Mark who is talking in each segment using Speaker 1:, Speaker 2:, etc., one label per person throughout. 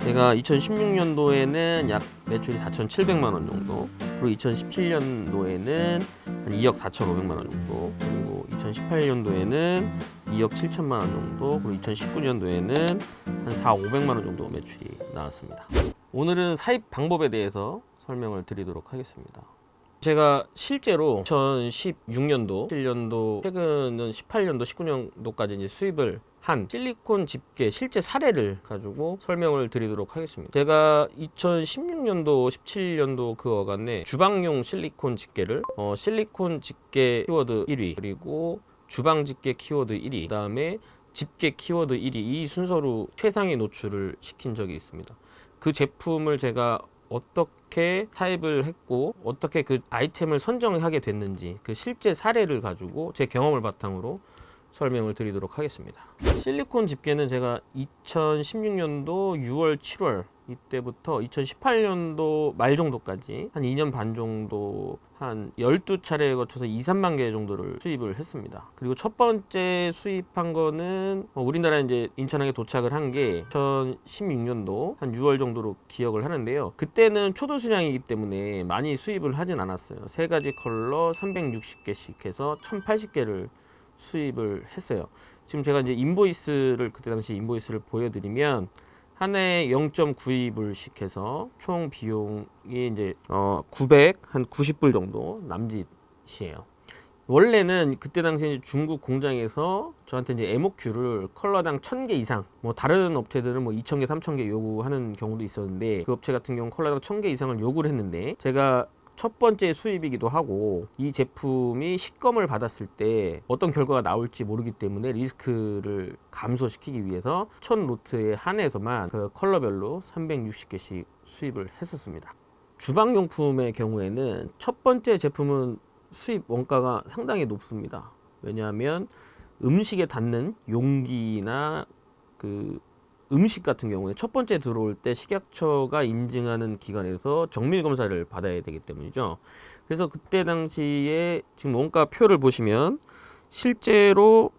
Speaker 1: 제가 2016년도에는 약 매출이 4,700만 원 정도, 그리고 2017년도에는 한 2억 4,500만 원 정도, 그리고 2018년도에는 2억 7천만 원 정도, 그리고 2019년도에는 한 4억 500만 원 정도 매출이 나왔습니다. 오늘은 사입 방법에 대해서 설명을 드리도록 하겠습니다. 제가 실제로 2016년도, 17년도, 최근은 18년도, 19년도까지 이제 수입을 한 실리콘 집게 실제 사례를 가지고 설명을 드리도록 하겠습니다. 제가 2016년도, 17년도 그 어간에 주방용 실리콘 집게를 실리콘 집게 키워드 1위, 그리고 주방 집게 키워드 1위, 그 다음에 집게 키워드 1위, 이 순서로 최상위 노출을 시킨 적이 있습니다. 그 제품을 제가 어떻게 타입을 했고 어떻게 그 아이템을 선정하게 됐는지 그 실제 사례를 가지고 제 경험을 바탕으로 설명을 드리도록 하겠습니다. 실리콘 집게는 제가 2016년도 6월, 7월 이때부터 2018년도 말 정도까지 한 2년 반 정도 한 12차례에 거쳐서 2, 3만 개 정도를 수입을 했습니다. 그리고 첫 번째 수입한 거는 우리나라에 이제 인천항에 도착을 한 게 2016년도 한 6월 정도로 기억을 하는데요. 그때는 초도 수량이기 때문에 많이 수입을 하진 않았어요. 세 가지 컬러 360개씩 해서 1080개를 수입을 했어요. 지금 제가 이제 인보이스를 그때 당시 인보이스를 보여드리면 한 해에 0.9불씩 해서 총 비용이 이제 90불 정도 남짓이에요. 원래는 그때 당시 중국 공장에서 저한테 이제 MOQ를 컬러당 1000개 이상, 뭐 다른 업체들은 뭐 2000개, 3000개 요구하는 경우도 있었는데 그 업체 같은 경우는 컬러당 1000개 이상을 요구를 했는데 제가 첫 번째 수입이기도 하고 이 제품이 시검을 받았을 때 어떤 결과가 나올지 모르기 때문에 리스크를 감소시키기 위해서 1000로트에 한해서만 그 컬러별로 360개씩 수입을 했었습니다. 주방용품의 경우에는 첫 번째 제품은 수입 원가가 상당히 높습니다. 왜냐하면 음식에 닿는 용기나 그 음식 같은 경우에 첫 번째 들어올 때 식약처가 인증하는 기관에서 정밀 검사를 받아야 되기 때문이죠. 그래서 그때 당시에 지금 원가표를 보시면 실제로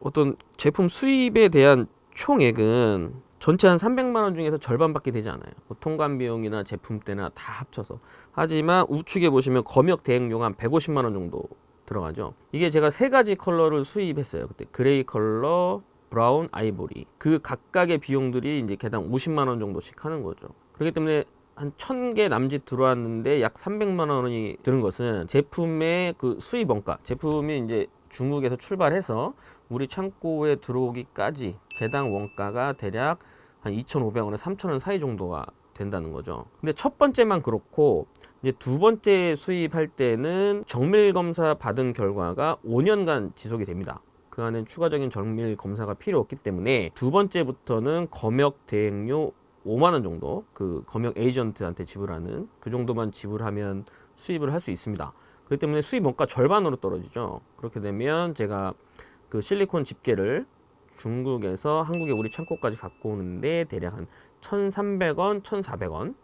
Speaker 1: 어떤 제품 수입에 대한 총액은 전체 한 300만 원 중에서 절반밖에 되지 않아요. 통관 비용이나 제품대나 다 합쳐서. 하지만 우측에 보시면 검역 대행료가 한 150만 원 정도 들어가죠. 이게 제가 세 가지 컬러를 수입했어요. 그때 그레이 컬러, 브라운, 아이보리. 그 각각의 비용들이 이제 개당 50만 원 정도씩 하는 거죠. 그렇기 때문에 한 1000개 남짓 들어왔는데 약 300만 원이 드는 것은 제품의 그 수입 원가, 제품이 이제 중국에서 출발해서 우리 창고에 들어오기까지 개당 원가가 대략 한 2,500원에서 3,000원 사이 정도가 된다는 거죠. 근데 첫 번째만 그렇고 이제 두 번째 수입할 때는 정밀 검사 받은 결과가 5년간 지속이 됩니다. 그 안에 추가적인 정밀 검사가 필요 없기 때문에 두 번째부터는 검역 대행료 5만 원 정도, 그 검역 에이전트한테 지불하는 그 정도만 지불하면 수입을 할 수 있습니다. 그렇기 때문에 수입 원가 절반으로 떨어지죠. 그렇게 되면 제가 그 실리콘 집게를 중국에서 한국에 우리 창고까지 갖고 오는데 대략 한 1,300원, 1,400원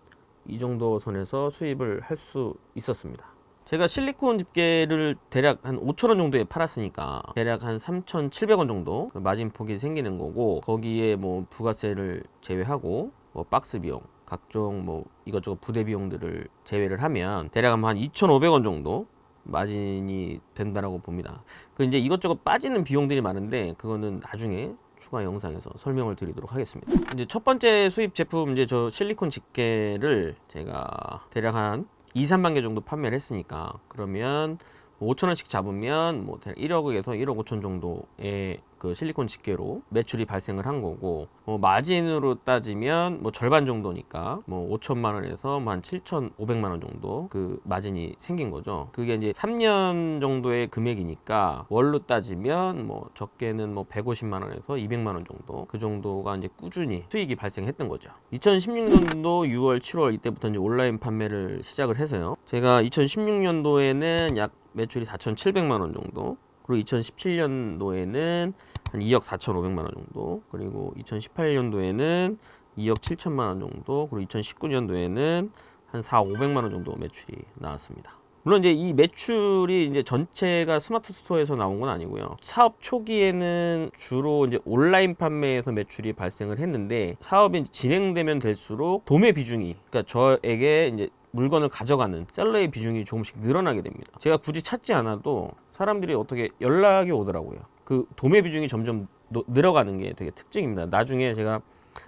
Speaker 1: 이 정도 선에서 수입을 할 수 있었습니다. 제가 실리콘 집게를 대략 한 5,000원 정도에 팔았으니까 대략 한 3,700원 정도 마진 폭이 생기는 거고, 거기에 뭐 부가세를 제외하고 뭐 박스 비용, 각종 뭐 이것저것 부대 비용들을 제외를 하면 대략 한 2,500원 정도 마진이 된다라고 봅니다. 그 이제 이것저것 빠지는 비용들이 많은데 그거는 나중에 추가 영상에서 설명을 드리도록 하겠습니다. 이제 첫 번째 수입 제품, 이제 저 실리콘 집게를 제가 대략 한 2, 3만 개 정도 판매를 했으니까 그러면 5,000원씩 잡으면 뭐 1억에서 1억 5천 정도의 그 실리콘 집게로 매출이 발생을 한 거고, 마진으로 따지면 뭐 절반 정도니까 뭐 5천만 원에서 한 7,500만 원 정도 그 마진이 생긴 거죠. 그게 이제 3년 정도의 금액이니까 월로 따지면 뭐 적게는 뭐 150만 원에서 200만 원 정도, 그 정도가 이제 꾸준히 수익이 발생했던 거죠. 2016년도 6월, 7월 이때부터 이제 온라인 판매를 시작을 해서요. 제가 2016년도에는 약 매출이 4,700만 원 정도, 그리고 2017년도에는 한 2억 4,500만 원 정도, 그리고 2018년도에는 2억 7천만 원 정도, 그리고 2019년도에는 한 4억 500만 원 정도 매출이 나왔습니다. 물론 이제 이 매출이 이제 전체가 스마트 스토어에서 나온 건 아니고요. 사업 초기에는 주로 이제 온라인 판매에서 매출이 발생을 했는데 사업이 진행되면 될수록 도매 비중이, 그러니까 저에게 이제 물건을 가져가는 셀러의 비중이 조금씩 늘어나게 됩니다. 제가 굳이 찾지 않아도 사람들이 어떻게 연락이 오더라고요. 그 도매 비중이 점점 늘어가는 게 되게 특징입니다. 나중에 제가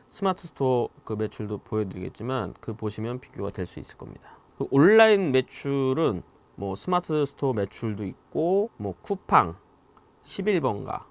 Speaker 1: 스마트 스토어 그 매출도 보여드리겠지만 그 보시면 비교가 될 수 있을 겁니다. 그 온라인 매출은 뭐 스마트 스토어 매출도 있고 뭐 쿠팡, 11번가,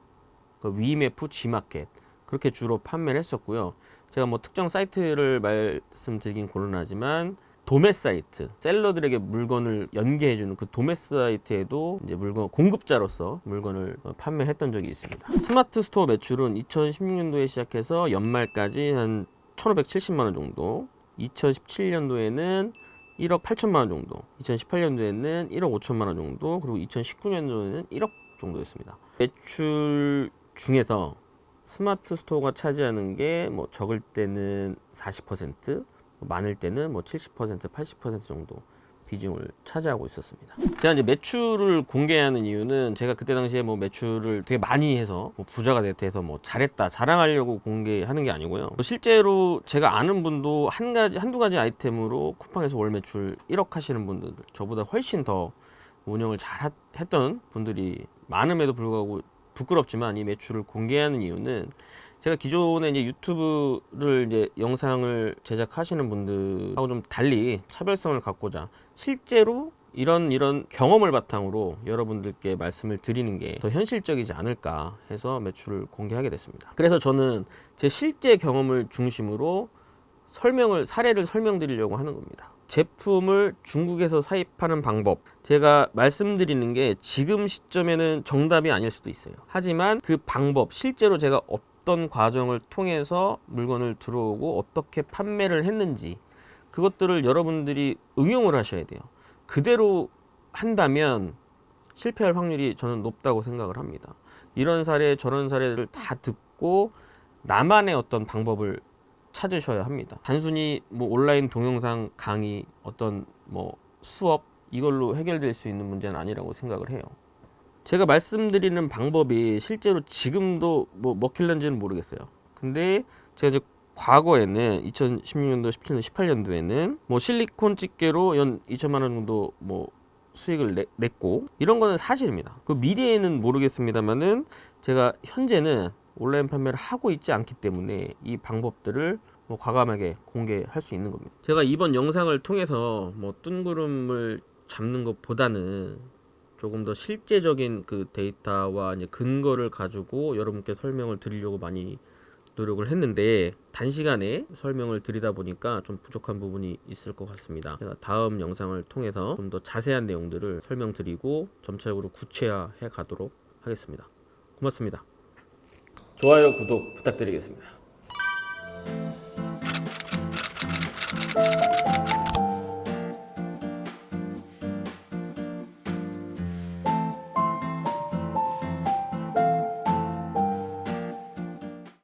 Speaker 1: 그 위메프, G마켓 그렇게 주로 판매를 했었고요. 제가 뭐 특정 사이트를 말씀드리긴 곤란하지만 도매 사이트, 셀러들에게 물건을 연계해주는 그 도매 사이트에도 이제 물건 공급자로서 물건을 판매했던 적이 있습니다. 스마트 스토어 매출은 2016년도에 시작해서 연말까지 한 1,570만 원 정도, 2017년도에는 1억 8천만 원 정도, 2018년도에는 1억 5천만 원 정도, 그리고 2019년도에는 1억 정도였습니다. 매출 중에서 스마트 스토어가 차지하는 게 뭐 적을 때는 40%, 많을 때는 뭐 70%, 80% 정도 비중을 차지하고 있었습니다. 제가 이제 매출을 공개하는 이유는 제가 그때 당시에 뭐 매출을 되게 많이 해서 뭐 부자가 돼서 뭐 잘했다 자랑하려고 공개하는 게 아니고요. 실제로 제가 아는 분도 한두 가지 아이템으로 쿠팡에서 월 매출 1억 하시는 분들, 저보다 훨씬 더 운영을 잘 했던 분들이 많음에도 불구하고 부끄럽지만 이 매출을 공개하는 이유는 제가 기존에 이제 유튜브를 이제 영상을 제작하시는 분들하고 좀 달리 차별성을 갖고자 실제로 이런 경험을 바탕으로 여러분들께 말씀을 드리는 게 더 현실적이지 않을까 해서 매출을 공개하게 됐습니다. 그래서 저는 제 실제 경험을 중심으로 사례를 설명드리려고 하는 겁니다. 제품을 중국에서 사입하는 방법, 제가 말씀드리는 게 지금 시점에는 정답이 아닐 수도 있어요. 하지만 그 방법, 실제로 제가 어떤 과정을 통해서 물건을 들어오고 어떻게 판매를 했는지 그것들을 여러분들이 응용을 하셔야 돼요. 그대로 한다면 실패할 확률이 저는 높다고 생각을 합니다. 이런 사례 저런 사례들을 다 듣고 나만의 어떤 방법을 찾으셔야 합니다. 단순히 뭐 온라인 동영상 강의, 어떤 뭐 수업 이걸로 해결될 수 있는 문제는 아니라고 생각을 해요. 제가 말씀드리는 방법이 실제로 지금도 뭐 먹힐는지는 모르겠어요. 근데 제가 이제 과거에는 2016년도, 17년도, 18년도에는 뭐 실리콘 집게로 연 2천만 원 정도 뭐 수익을 냈고 이런 거는 사실입니다. 그 미래에는 모르겠습니다만은 제가 현재는 온라인 판매를 하고 있지 않기 때문에 이 방법들을 뭐 과감하게 공개할 수 있는 겁니다. 제가 이번 영상을 통해서 뭐 뜬구름을 잡는 것보다는 조금 더 실제적인 그 데이터와 이제 근거를 가지고 여러분께 설명을 드리려고 많이 노력을 했는데 단시간에 설명을 드리다 보니까 좀 부족한 부분이 있을 것 같습니다. 제가 다음 영상을 통해서 좀 더 자세한 내용들을 설명드리고 점차적으로 구체화해 가도록 하겠습니다. 고맙습니다. 좋아요, 구독 부탁드리겠습니다.